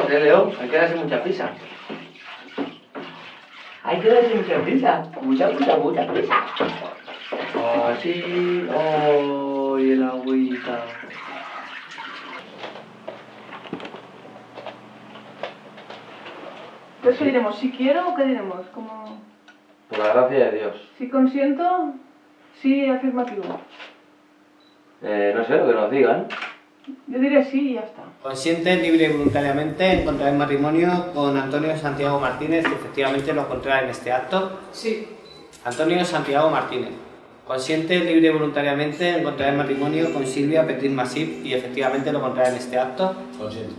vamos, Leo. Hay que darse mucha prisa. Hay que darse mucha prisa. Mucha prisa. Así. Oh, y el agüita. Pues ¿qué diremos? ¿Si quiero o qué diremos? Como... Por la gracia de Dios. Si consiento, sí afirmativo. No sé, lo que nos digan. Yo diré sí y ya está. Consciente, libre y voluntariamente en contraer matrimonio con Antonio Santiago Martínez, que efectivamente lo contrae en este acto. Sí. Antonio Santiago Martínez. Consciente, libre y voluntariamente en contraer matrimonio con Silvia Petit Masip y efectivamente lo contrae en este acto. Consciente.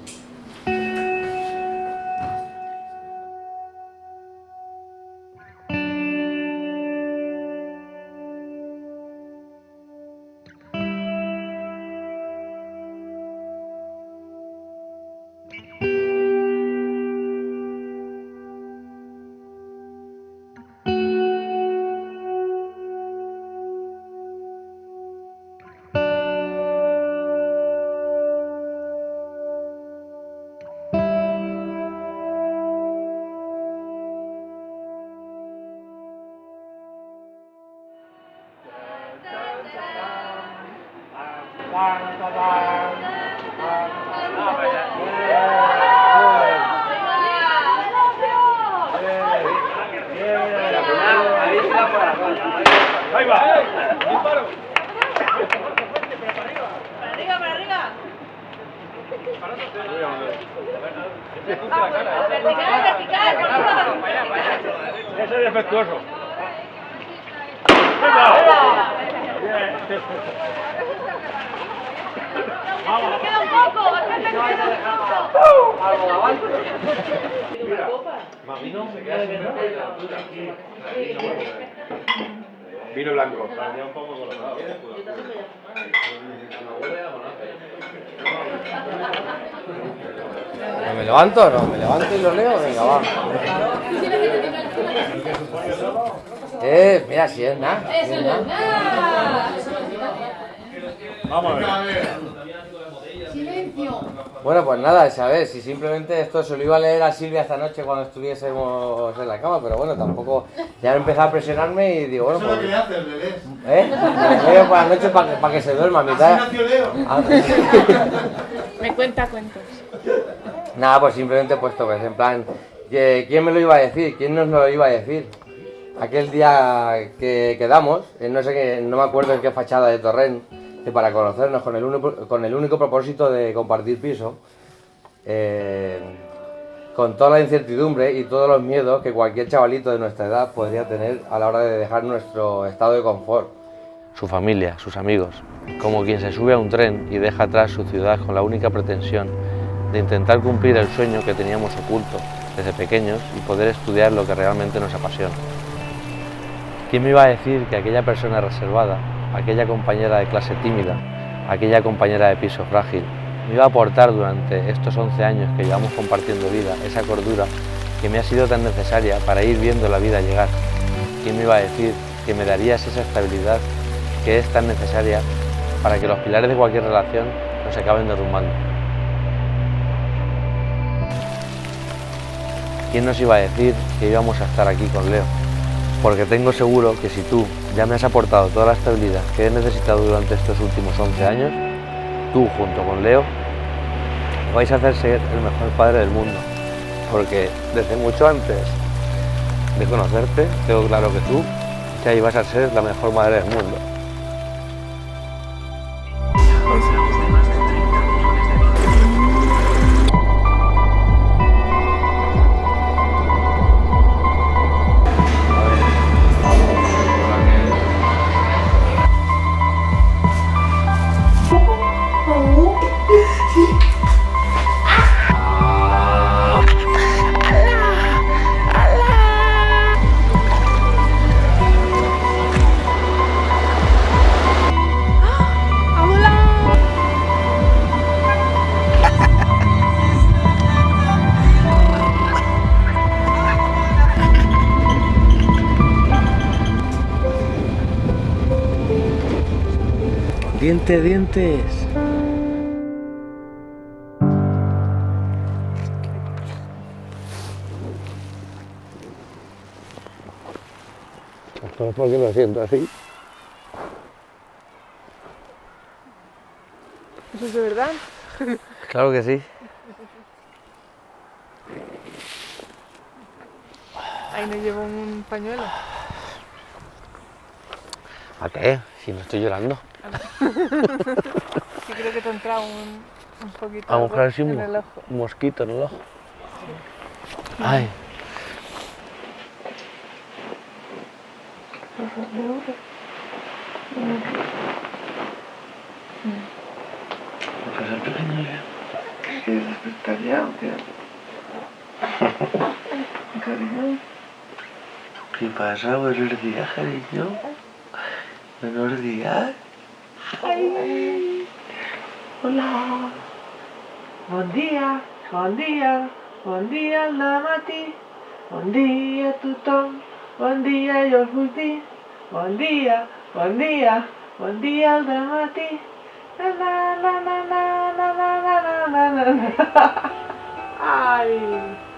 Ahí va. Disparo. Para arriba, para arriba. Vertical, vertical. Ese es defectuoso. Queda un poco, Vino blanco. ¿No me levanto? No, me levanto y lo leo. Venga, va. Mira, si es nada. Vamos a ver. Bueno, pues nada, a si simplemente esto se lo iba a leer a Silvia esta noche cuando estuviésemos en la cama, pero bueno, tampoco, ya he empezado a presionarme y digo, bueno, Eso es lo que le haces, bebés. Le leo por la noche para que se duerma a mitad. Así nació Leo. Me cuenta cuentos. Nada, pues simplemente he puesto, pues en plan, ¿quién me lo iba a decir? ¿Quién nos lo iba a decir? Aquel día que quedamos, no sé qué, no me acuerdo en qué fachada de Torrent, para conocernos con el único propósito de compartir piso, con toda la incertidumbre y todos los miedos que cualquier chavalito de nuestra edad podría tener a la hora de dejar nuestro estado de confort. Su familia, sus amigos, como quien se sube a un tren y deja atrás su ciudad con la única pretensión de intentar cumplir el sueño que teníamos oculto desde pequeños y poder estudiar lo que realmente nos apasiona. ¿Quién me iba a decir que aquella persona reservada, aquella compañera de clase tímida, aquella compañera de piso frágil, me iba a aportar durante estos 11 años que llevamos compartiendo vida esa cordura que me ha sido tan necesaria para ir viendo la vida llegar? ¿Quién me iba a decir que me darías esa estabilidad que es tan necesaria para que los pilares de cualquier relación no se acaben derrumbando? ¿Quién nos iba a decir que íbamos a estar aquí con Leo? Porque tengo seguro que si tú ya me has aportado toda la estabilidad que he necesitado durante estos últimos 11 años, tú junto con Leo vais a hacer ser el mejor padre del mundo. Porque desde mucho antes de conocerte, tengo claro que tú ya ibas a ser la mejor madre del mundo. Dientes. Pues porque lo siento así. ¿Eso es de verdad? Claro que sí. Ahí no llevo un pañuelo. ¿A qué? Si no estoy llorando. Sí, creo que te ha entrado un poquito A lo mejor así en el ojo. un mosquito en el ojo. Ay. ¿Estás pequeño ya? ¿Quieres despertar ya o qué? Cariño. ¿Qué pasa? Buenos días, cariño. Buenos días. Ay. Hola. Buen día, bon dia al matí, bon dia a tothom, bon dia jo us vull dir, bon dia al matí, na na na na na na na na na na. Ai.